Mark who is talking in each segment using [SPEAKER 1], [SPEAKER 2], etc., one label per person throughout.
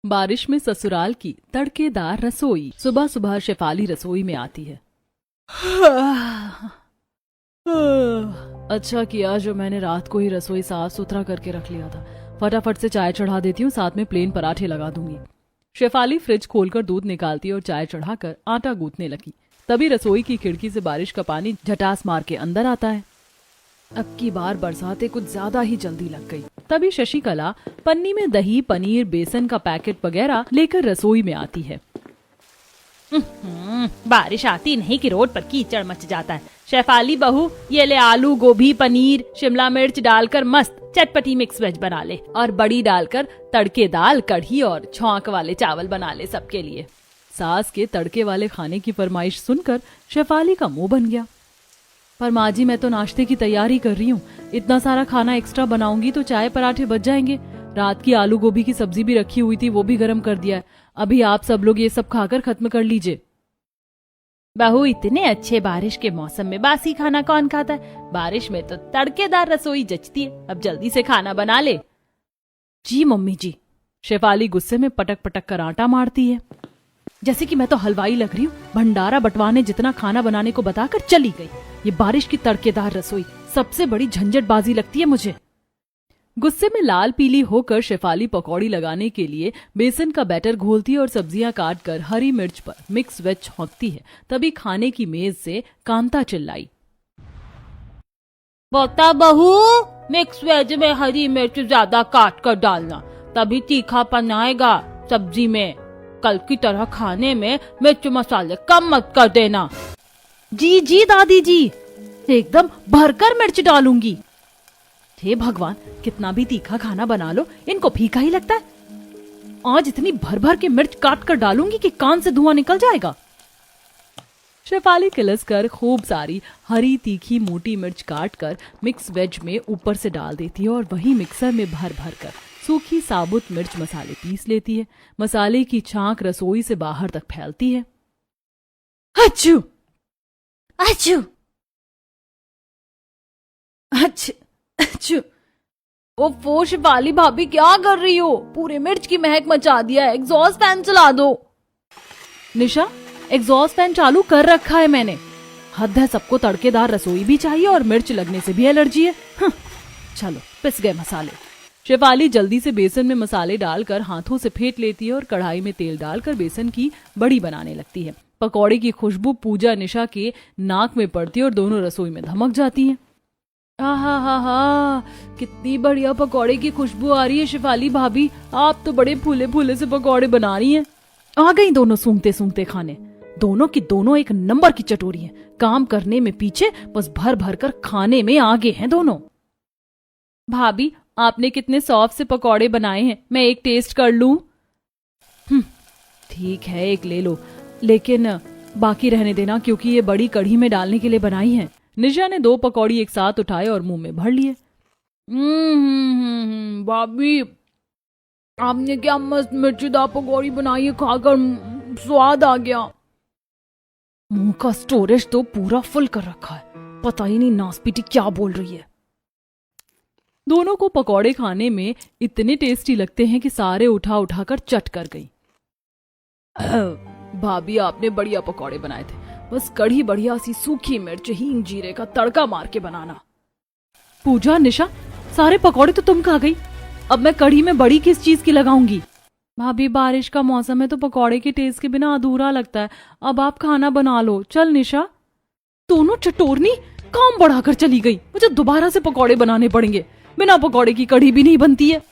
[SPEAKER 1] बारिश में ससुराल की तड़केदार रसोई। सुबह सुबह शेफाली रसोई में आती है। अच्छा किया जो मैंने रात को ही रसोई साफ सुथरा करके रख लिया था। फटाफट से चाय चढ़ा देती हूँ, साथ में प्लेन पराठे लगा दूंगी। शेफाली फ्रिज खोलकर दूध निकालती और चाय चढ़ाकर आटा गूंथने लगी। तभी रसोई की खिड़की से बारिश का पानी झटास मार के अंदर आता है। अब की बार बरसातें कुछ ज्यादा ही जल्दी लग गई। तभी शशिकला पन्नी में दही, पनीर, बेसन का पैकेट वगैरह लेकर रसोई में आती है।
[SPEAKER 2] बारिश आती नहीं कि रोड पर कीचड़ मच जाता है। शेफाली बहू, ये ले आलू, गोभी, पनीर, शिमला मिर्च डालकर मस्त चटपटी मिक्स वेज बना ले और बड़ी डालकर तड़के दाल, कढ़ी और छौंक वाले चावल बना ले सबके लिए। सास के तड़के वाले खाने की फरमाइश सुनकर शेफाली का मुंह बन गया। पर माँ जी, मैं तो नाश्ते की तैयारी कर रही हूँ। इतना सारा खाना एक्स्ट्रा बनाऊंगी तो चाय पराठे बच जाएंगे। रात की आलू गोभी की सब्जी भी रखी हुई थी, वो भी गर्म कर दिया है। अभी आप सब लोग ये सब खाकर खत्म कर लीजिए। बहू, इतने अच्छे बारिश के मौसम में बासी खाना कौन खाता है? बारिश में तो तड़केदार रसोई जचती है। अब जल्दी से खाना बना ले।
[SPEAKER 1] जी मम्मी जी। शेफाली गुस्से में पटक पटक कर आटा मारती है, जैसे कि मैं तो हलवाई लग रही हूँ। भंडारा बंटवाने जितना खाना बनाने को बताकर चली गई। ये बारिश की तड़केदार रसोई सबसे बड़ी झंझटबाजी लगती है मुझे। गुस्से में लाल पीली होकर शेफाली पकौड़ी लगाने के लिए बेसन का बैटर घोलती और सब्जियां काटकर हरी मिर्च पर मिक्स वेज छौंकती है। तभी खाने की मेज से कांता चिल्लाई,
[SPEAKER 2] बता बहू, मिक्स वेज में हरी मिर्च ज्यादा काट कर डालना, तभी तीखापन आएगा सब्जी में। कल की तरह खाने में मिर्च मसाले कम मत कर देना।
[SPEAKER 1] जी जी दादी जी, एकदम भरकर मिर्च डालूंगी। हे भगवान, कितना भी तीखा खाना बना लो, इनको फीका ही लगता है। आज इतनी भर भर के मिर्च काट कर डालूंगी कि कान से धुआं निकल जाएगा। शेफाली किलस कर खूब सारी हरी तीखी मोटी मिर्च काट कर मिक्स वेज में ऊपर से डाल देती है और वही मिक्सर में भर भर कर सूखी साबुत मिर्च मसाले पीस लेती है। मसाले की छांक रसोई से बाहर तक फैलती है। अच्छू अच्छू अच्छू।
[SPEAKER 2] ओफो शेफाली भाभी, क्या कर रही हो? पूरे मिर्च की महक मचा दिया है। एग्जॉस्ट फैन चला दो।
[SPEAKER 1] निशा, एग्जॉस्ट फैन चालू कर रखा है मैंने। हद है, सबको तड़केदार रसोई भी चाहिए और मिर्च लगने से भी एलर्जी है। चलो, पिस गए मसाले। शेफाली जल्दी से बेसन में मसाले डालकर हाथों से फेंट लेती है और कढ़ाई में तेल डालकर बेसन की बड़ी बनाने लगती है। पकौड़े की खुशबू पूजा निशा के नाक में पड़ती है और दोनों रसोई में धमक जाती हैं। हा, कितनी बढ़िया पकौड़े की खुशबू आ रही है शेफाली भाभी। आप तो बड़े फूले फूले से पकौड़े बना रही हैं। आ गई दोनों सूंघते सूंघते खाने। दोनों की दोनों एक नंबर की चटोरी हैं। काम करने में पीछे, बस भर भर कर खाने में आगे हैं दोनों।
[SPEAKER 2] भाभी, आपने कितने सॉफ्ट से पकौड़े बनाए हैं, मैं एक टेस्ट कर लूं?
[SPEAKER 1] ठीक है, एक ले लो, लेकिन बाकी रहने देना क्योंकि ये बड़ी कढ़ी में डालने के लिए बनाई है। निशा ने 2 पकौड़ी एक साथ उठाए और मुंह में भर लिए।
[SPEAKER 2] भाभी, आपने क्या मस्त मिर्चीदार पकौड़ी बनाई है, खाकर स्वाद आ गया।
[SPEAKER 1] मुंह का स्टोरेज तो पूरा फुल कर रखा है, पता ही नहीं नासपीटी क्या बोल रही है। दोनों को पकौड़े खाने में इतने टेस्टी लगते हैं कि सारे उठा उठा कर चट कर गई। भाभी, आपने बढ़िया पकौड़े बनाए थे, बस कढ़ी बढ़िया सी सूखी मिर्च, हींग, जीरे का तड़का मार के बनाना। पूजा, निशा, सारे पकौड़े तो तुम खा गई, अब मैं कढ़ी में बड़ी किस चीज की लगाऊंगी? भाभी, बारिश का मौसम है तो पकौड़े के टेस्ट के बिना अधूरा लगता है। अब आप खाना बना लो। चल निशा। दोनों चटोरनी काम बढ़ाकर चली गई। मुझे दोबारा से पकौड़े बनाने पड़ेंगे, बिना पकौड़े की कढ़ी भी नहीं बनती है।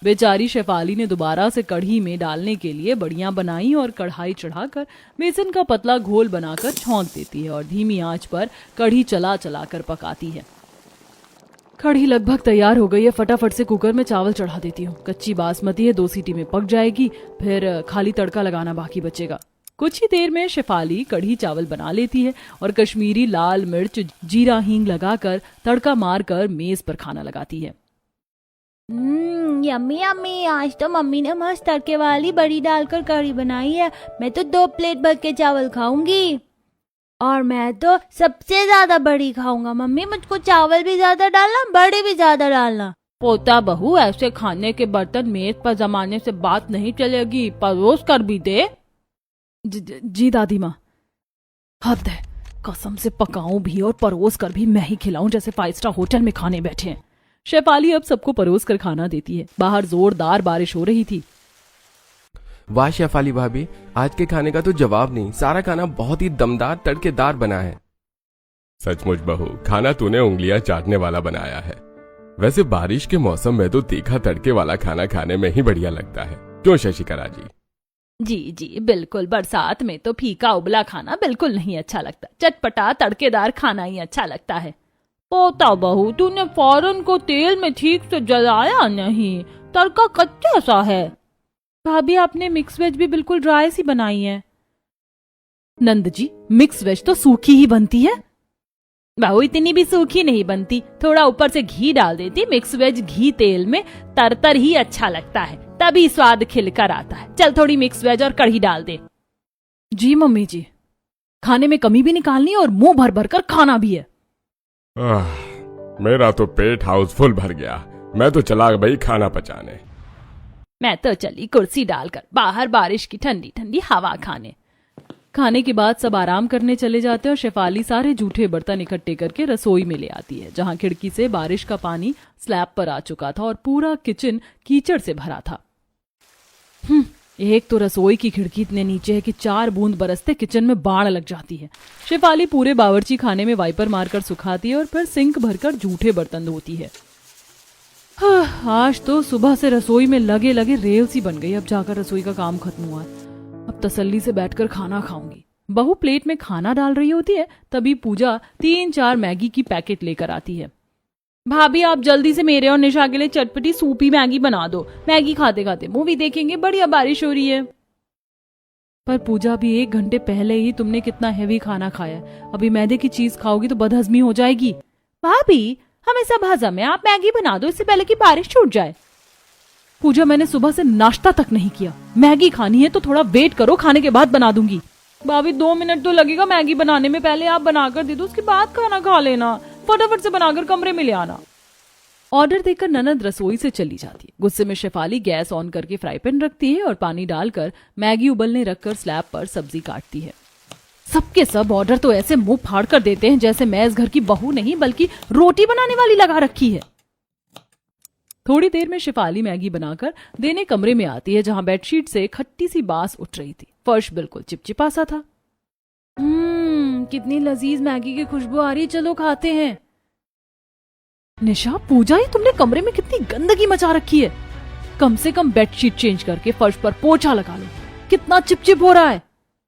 [SPEAKER 1] बेचारी शेफाली ने दोबारा से कढ़ी में डालने के लिए बड़ियां बनाई और कढ़ाई चढ़ाकर बेसन का पतला घोल बनाकर छौंक देती है और धीमी आंच पर कढ़ी चला चला कर पकाती है। कढ़ी लगभग तैयार हो गई है, फटाफट से कुकर में चावल चढ़ा देती हूँ। कच्ची बासमती है, 2 सीटी में पक जाएगी, फिर खाली तड़का लगाना बाकी बचेगा। कुछ ही देर में शेफाली कढ़ी चावल बना लेती है और कश्मीरी लाल मिर्च, जीरा, हींग लगाकर तड़का मारकर मेज पर खाना लगाती है।
[SPEAKER 2] यम्मी यम्मी, आज तो मम्मी ने मस्त तड़के वाली बड़ी डालकर कढ़ी बनाई है। मैं तो 2 प्लेट भर के चावल खाऊंगी और मैं तो सबसे ज्यादा बड़ी खाऊंगा। मम्मी, मुझको चावल भी ज्यादा डालना, बड़ी भी ज्यादा डालना। पोता बहू, ऐसे खाने के बर्तन मेज पर जमाने से बात नहीं चलेगी, परोस कर भी दे।
[SPEAKER 1] जी दादी माँ। हद है, कसम से पकाऊं भी और परोस कर भी मैं ही खिलाऊं जैसे 5 स्टार होटल में खाने बैठे हैं। शेफाली अब सबको परोस कर खाना देती है। बाहर जोरदार बारिश हो रही थी।
[SPEAKER 3] वाह शेफाली भाभी, आज के खाने का तो जवाब नहीं। सारा खाना बहुत ही दमदार तड़केदार बना है। सचमुच बहू, खाना तूने उंगलियां चाटने वाला बनाया है। वैसे बारिश के मौसम में तो तीखा तड़के वाला खाना खाने में ही बढ़िया लगता है, क्यों शशिकला जी?
[SPEAKER 2] जी जी बिल्कुल, बरसात में तो फीका उबला खाना बिल्कुल नहीं अच्छा लगता, चटपटा तड़केदार खाना ही अच्छा लगता है। पोता बहू, तूने फौरन को तेल में ठीक से जलाया नहीं, तड़का कच्चा सा है।
[SPEAKER 1] भाभी, आपने मिक्स वेज भी बिल्कुल ड्राई सी बनाई है। नंद जी, मिक्स वेज तो सूखी ही बनती है।
[SPEAKER 2] बहू, इतनी भी सूखी नहीं बनती, थोड़ा ऊपर से घी डाल देती। मिक्स वेज घी तेल में तरतर ही अच्छा लगता है, तभी स्वाद खिलकर आता है। चल थोड़ी मिक्स वेज और कढ़ी डाल दे।
[SPEAKER 1] जी मम्मी जी, खाने में कमी भी निकालनी है और मुंह भर भर कर खाना भी है।
[SPEAKER 3] मेरा तो पेट हाउसफुल भर गया, मैं तो चला भाई खाना पचाने।
[SPEAKER 2] मैं तो चली कुर्सी डालकर बाहर बारिश की ठंडी ठंडी हवा खाने।
[SPEAKER 1] खाने के बाद सब आराम करने चले जाते हैं और शेफाली सारे जूठे बर्तन इकट्ठे करके रसोई में ले आती है, जहां खिड़की से बारिश का पानी स्लैब पर आ चुका था और पूरा किचन कीचड़ से भरा था। एक तो रसोई की खिड़की इतने नीचे है कि 4 बूंद बरसते किचन में बाढ़ लग जाती है। शेफाली पूरे बावर्ची खाने में वाइपर मारकर सुखाती है और फिर सिंक भरकर जूठे बर्तन धोती है। आज तो सुबह से रसोई में लगे लगे रेल सी बन गई। अब जाकर रसोई का काम खत्म हुआ, अब तसल्ली से बैठकर खाना खाऊंगी। बहू प्लेट में खाना डाल रही होती है, तभी पूजा 3-4 मैगी की पैकेट लेकर आती है।
[SPEAKER 2] भाभी, आप जल्दी से मेरे और निशा के लिए चटपटी सूपी मैगी बना दो, मैगी खाते खाते मूवी देखेंगे, बढ़िया बारिश हो रही है।
[SPEAKER 1] पर पूजा, भी 1 घंटे पहले ही तुमने कितना हेवी खाना खाया, अभी मैदे की चीज खाओगी तो बदहजमी हो जाएगी।
[SPEAKER 2] भाभी, हमें सब हजम है, आप मैगी बना दो इससे पहले कि बारिश छूट जाए।
[SPEAKER 1] पूजा, मैंने सुबह से नाश्ता तक नहीं किया, मैगी खानी है तो थोड़ा वेट करो, खाने के बाद बना दूंगी।
[SPEAKER 2] भाभी, 2 मिनट तो लगेगा मैगी बनाने में, पहले आप बनाकर दे दो, उसके बाद खाना खा लेना। फटाफट से बनाकर कमरे में ले आना।
[SPEAKER 1] ऑर्डर देकर ननद रसोई से चली जाती है। गुस्से में शेफाली गैस ऑन करके फ्राई पैन रखती है और पानी डालकर मैगी उबलने रखकर स्लैब पर सब्जी काटती है। सबके सब ऑर्डर तो ऐसे मुंह फाड़ कर देते हैं जैसे मैं इस घर की बहू नहीं बल्कि रोटी बनाने वाली लगा रखी है। थोड़ी देर में शेफाली मैगी बनाकर देने कमरे में आती है, जहां बेडशीट से खट्टी सी बास उठ रही थी। फर्श बिल्कुल चिपचिपा सा था। कितनी लजीज मैगी की खुशबू आ रही, चलो खाते हैं। निशा, पूजा, ये तुमने कमरे में कितनी गंदगी मचा रखी है। कम से कम बेडशीट चेंज करके फर्श पर पोछा लगा लो, कितना चिपचिप हो रहा है।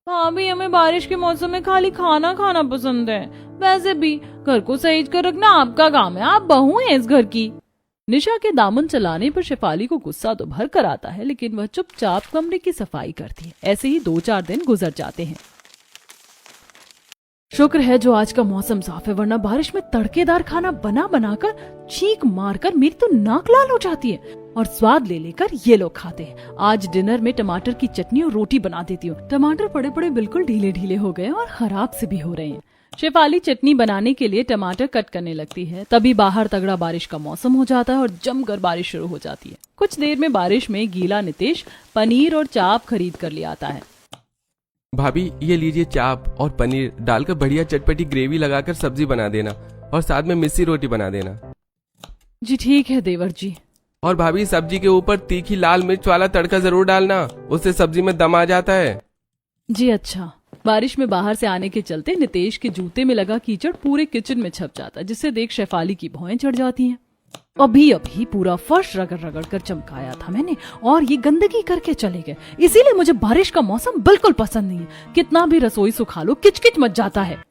[SPEAKER 2] भाभी, हमें बारिश के मौसम में खाली खाना खाना पसंद है, वैसे भी घर को सहेज कर रखना आपका काम है, आप बहू हैं इस घर की।
[SPEAKER 1] निशा के दामन चलाने पर शेफाली को गुस्सा तो भर कर आता है, लेकिन वह चुपचाप कमरे की सफाई करती है। ऐसे ही 2-4 दिन गुजर जाते हैं। शुक्र है जो आज का मौसम साफ है, वरना बारिश में तड़केदार खाना बना बनाकर चीख मारकर मेरी तो नाक लाल हो जाती है और स्वाद ले लेकर ये लोग खाते हैं। आज डिनर में टमाटर की चटनी और रोटी बना देती हूँ। टमाटर पड़े पड़े बिल्कुल ढीले ढीले हो गए और खराब से भी हो रहे हैं। शेफाली चटनी बनाने के लिए टमाटर कट करने लगती है, तभी बाहर तगड़ा बारिश का मौसम हो जाता है और जमकर बारिश शुरू हो जाती है। कुछ देर में बारिश में गीला नितेश पनीर और चाप खरीद कर ले आता है।
[SPEAKER 3] भाभी, ये लीजिए चाप और पनीर डालकर बढ़िया चटपटी ग्रेवी लगाकर सब्जी बना देना और साथ में मिस्सी रोटी बना देना।
[SPEAKER 1] जी ठीक है देवर जी।
[SPEAKER 3] और भाभी, सब्जी के ऊपर तीखी लाल मिर्च वाला तड़का जरूर डालना, उससे सब्जी में दम आ जाता है।
[SPEAKER 1] जी अच्छा। बारिश में बाहर से आने के चलते नितेश के जूते में लगा कीचड़ पूरे किचन में छप जाता है, जिससे देख शेफाली की भौएं चढ़ जाती हैं। अभी पूरा फर्श रगड़ रगड़ कर चमकाया था मैंने और ये गंदगी करके चले गए। इसीलिए मुझे बारिश का मौसम बिल्कुल पसंद नहीं है। कितना भी रसोई सुखा लो, किचकिच मच जाता है।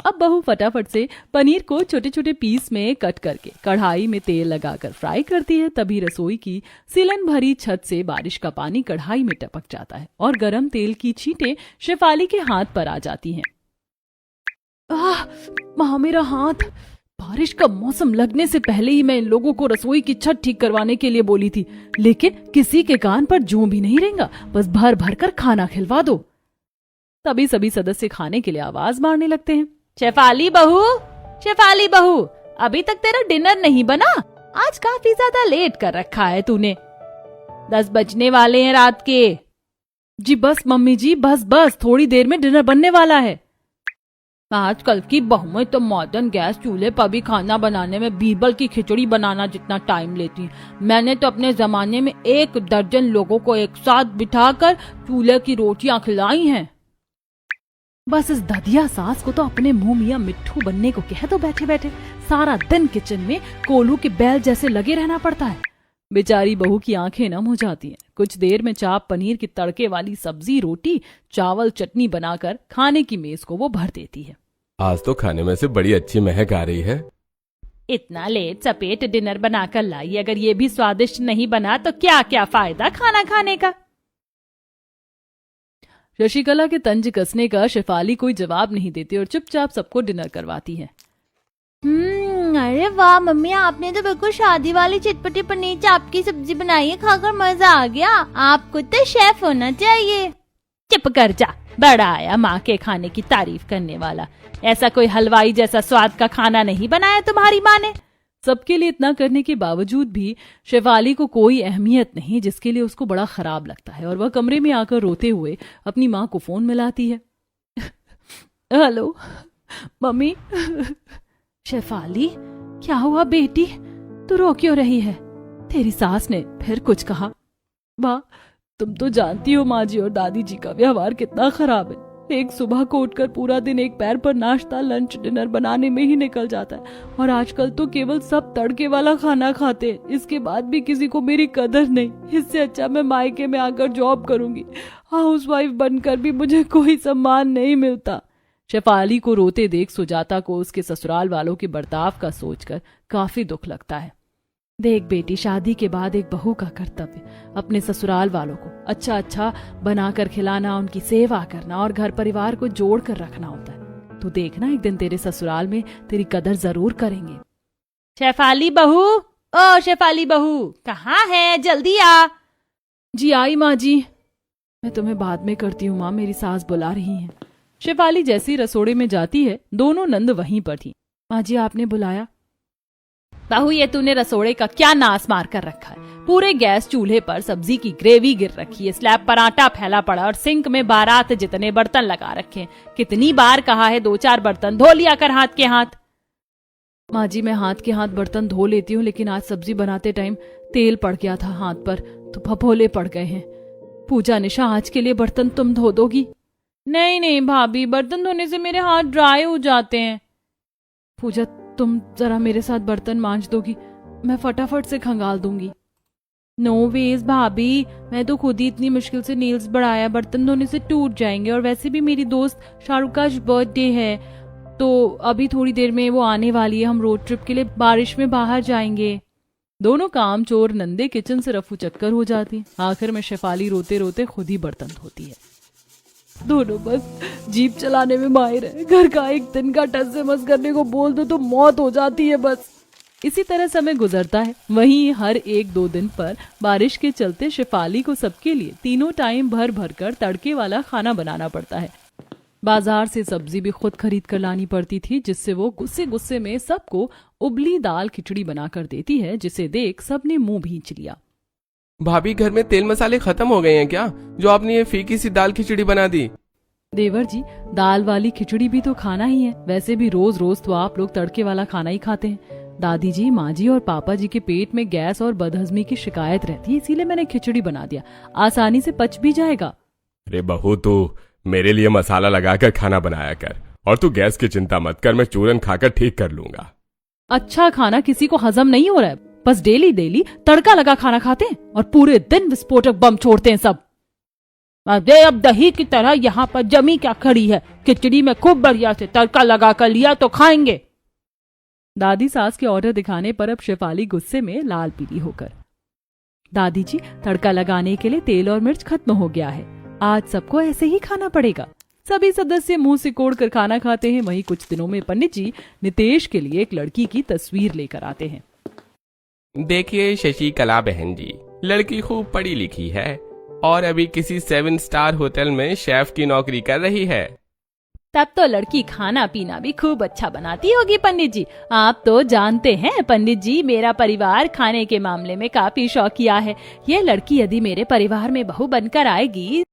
[SPEAKER 1] अब बहू फटाफट से पनीर को छोटे छोटे पीस में कट करके कढ़ाई में तेल लगाकर फ्राई करती है। तभी रसोई की सिलन भरी छत से बारिश का पानी कढ़ाई में टपक जाता है और गरम तेल की छींटें शेफाली के हाथ पर आ जाती हैं। माँ, मेरा हाथ। बारिश का मौसम लगने से पहले ही मैं इन लोगों को रसोई की छत ठीक करवाने के लिए बोली थी, लेकिन किसी के कान पर जूं भी नहीं रेंगा। बस भर भर कर खाना खिलवा दो। तभी सभी सदस्य खाने के लिए आवाज मारने लगते हैं।
[SPEAKER 2] शेफाली बहू, शेफाली बहू, अभी तक तेरा डिनर नहीं बना? आज काफी ज्यादा लेट कर रखा है तूने। 10 बजने वाले हैं रात के।
[SPEAKER 1] जी बस मम्मी जी, बस बस, थोड़ी देर में डिनर बनने वाला है।
[SPEAKER 2] आजकल की बहुएं तो मॉडर्न गैस चूल्हे पर भी खाना बनाने में बीरबल की खिचड़ी बनाना जितना टाइम लेती हैं। मैंने तो अपने जमाने में 1 दर्जन लोगों को एक साथ बिठाकर चूल्हे की रोटियां खिलाई हैं।
[SPEAKER 1] बस इस ददिया सास को तो अपने मुंह मियां मिट्ठू बनने को कह दो बैठे बैठे। सारा दिन किचन में कोलू के बैल जैसे लगे रहना पड़ता है। बेचारी बहू की आंखें नम हो जाती हैं। कुछ देर में चाप पनीर की तड़के वाली सब्जी, रोटी, चावल, चटनी बनाकर खाने की मेज को वो भर देती है।
[SPEAKER 3] आज तो खाने में से बड़ी अच्छी महक आ रही है।
[SPEAKER 2] इतना लेट सपेट डिनर बनाकर लाई, अगर ये भी स्वादिष्ट नहीं बना तो क्या क्या फायदा खाना खाने का।
[SPEAKER 1] शशिकला के तंज कसने का शेफाली कोई जवाब नहीं देती और चुपचाप सबको डिनर करवाती है।
[SPEAKER 4] अरे वाह मम्मी, आपने तो बिल्कुल शादी वाली चटपटी पनीर चाप की सब्जी बनाई है, खाकर मजा आ गया। आपको तो शेफ होना चाहिए।
[SPEAKER 2] चुप कर जा, बड़ा आया माँ के खाने की तारीफ करने वाला। ऐसा कोई हलवाई जैसा स्वाद का खाना नहीं बनाया तुम्हारी माँ ने।
[SPEAKER 1] सबके लिए इतना करने के बावजूद भी शेफाली को कोई अहमियत नहीं, जिसके लिए उसको बड़ा खराब लगता है और वह कमरे में आकर रोते हुए अपनी माँ को फोन मिलाती है। Hello mummy. शेफाली, क्या हुआ बेटी, तू रो क्यों रही है? तेरी सास ने फिर कुछ कहा? माँ, तुम तो जानती हो माँ जी और दादी जी का व्यवहार कितना खराब है। एक सुबह को उठकर पूरा दिन एक पैर पर नाश्ता, लंच, डिनर बनाने में ही निकल जाता है और आजकल तो केवल सब तड़के वाला खाना खाते हैं। इसके बाद भी किसी को मेरी कदर नहीं। इससे अच्छा मैं मायके में आकर जॉब करूंगी। हाउसवाइफ बनकर भी मुझे कोई सम्मान नहीं मिलता। शेफाली को रोते देख सुजाता को उसके ससुराल वालों के बर्ताव का सोचकर काफी दुख लगता है। देख बेटी, शादी के बाद एक बहू का कर्तव्य अपने ससुराल वालों को अच्छा अच्छा बनाकर खिलाना, उनकी सेवा करना और घर परिवार को जोड़ कर रखना होता है। तू देखना, एक दिन तेरे ससुराल में तेरी कदर जरूर करेंगे।
[SPEAKER 2] शेफाली बहू, ओ शेफाली बहू, कहाँ है? जल्दी आ।
[SPEAKER 1] जी आई माँ जी। मैं तुम्हें बाद में करती हूँ माँ, मेरी सास बुला रही है। शेफाली जैसी रसोड़े में जाती है, दोनों नंद वहीं पर थी। माँ जी, आपने बुलाया?
[SPEAKER 2] बहू, ये तूने रसोड़े का क्या नाश मार कर रखा है? पूरे गैस चूल्हे पर सब्जी की ग्रेवी गिर रखी है, स्लैब पर आटा फैला पड़ा और सिंक में बारात जितने बर्तन लगा रखे हैं। कितनी बार कहा है 2-4 बर्तन धो लिया कर हाथ के हाथ।
[SPEAKER 1] माँ जी, मैं हाथ के हाथ बर्तन धो लेती हूँ, लेकिन आज सब्जी बनाते टाइम तेल पड़ गया था हाथ पर, तो फफोले पड़ गए हैं। पूजा, निशा, आज के लिए बर्तन तुम धो दोगी?
[SPEAKER 2] नहीं नहीं भाभी, बर्तन धोने से मेरे हाथ ड्राई हो जाते हैं।
[SPEAKER 1] पूजा, तुम जरा मेरे साथ बर्तन मांज दोगी? मैं फटाफट से खंगाल दूंगी।
[SPEAKER 2] नो वेज भाभी, मैं तो खुद ही इतनी मुश्किल से नेल्स बढ़ाया, बर्तन धोने से टूट जाएंगे। और वैसे भी मेरी दोस्त शाहरुख का बर्थडे है, तो अभी थोड़ी देर में वो आने वाली है। हम रोड ट्रिप के लिए बारिश में बाहर जाएंगे।
[SPEAKER 1] दोनों काम चोर नंदे किचन से रफू चक्कर हो जाती। आखिर में शेफाली रोते रोते खुद ही बर्तन धोती है। दोनों बस जीप चलाने में माहिर है। घर का एक दिन का टस से मस करने को बोल दो तो मौत हो जाती है बस। इसी तरह समय गुजरता है। वहीं हर 1-2 दिन पर बारिश के चलते शेफाली को सबके लिए तीनों टाइम भर भर कर तड़के वाला खाना बनाना पड़ता है। बाजार से सब्जी भी खुद खरीद कर लानी पड़ती थी, जिससे वो गुस्से गुस्से में सबको उबली दाल खिचड़ी बनाकर देती है, जिसे देख सबने मुंह भींच लिया।
[SPEAKER 3] भाभी, घर में तेल मसाले खत्म हो गए हैं क्या, जो आपने ये फीकी सी दाल खिचड़ी बना दी?
[SPEAKER 1] देवर जी, दाल वाली खिचड़ी भी तो खाना ही है। वैसे भी रोज रोज तो आप लोग तड़के वाला खाना ही खाते हैं। दादी जी, माँ जी और पापा जी के पेट में गैस और बदहजमी की शिकायत रहती है, इसीलिए मैंने खिचड़ी बना दिया। आसानी से पच भी जाएगा।
[SPEAKER 3] अरे बहू, तू मेरे लिए मसाला लगाकर खाना बनाया कर, और तू गैस की चिंता मत कर, मैं चूरन खाकर ठीक कर लूंगा।
[SPEAKER 1] अच्छा खाना किसी को हजम नहीं हो रहा है, बस डेली डेली तड़का लगा खाना खाते हैं और पूरे दिन विस्फोटक बम छोड़ते हैं सब।
[SPEAKER 2] अरे अब दही की तरह यहाँ पर जमी क्या खड़ी है? खिचड़ी में खूब बढ़िया से तड़का लगा कर लिया तो खाएंगे।
[SPEAKER 1] दादी सास के ऑर्डर दिखाने पर अब शेफाली गुस्से में लाल पीली होकर, दादी जी, तड़का लगाने के लिए तेल और मिर्च खत्म हो गया है, आज सबको ऐसे ही खाना पड़ेगा। सभी सदस्य मुंह सिकोड़ कर खाना खाते हैं। वहीं कुछ दिनों में पंडित जी नितेश के लिए एक लड़की की तस्वीर लेकर आते हैं।
[SPEAKER 3] देखिए शशिकला बहन जी, लड़की खूब पढ़ी लिखी है और अभी किसी 7 स्टार होटल में शेफ की नौकरी कर रही है।
[SPEAKER 2] तब तो लड़की खाना पीना भी खूब अच्छा बनाती होगी पंडित जी। आप तो जानते हैं पंडित जी, मेरा परिवार खाने के मामले में काफी शौकिया है। ये लड़की यदि मेरे परिवार में बहू बनकर आएगी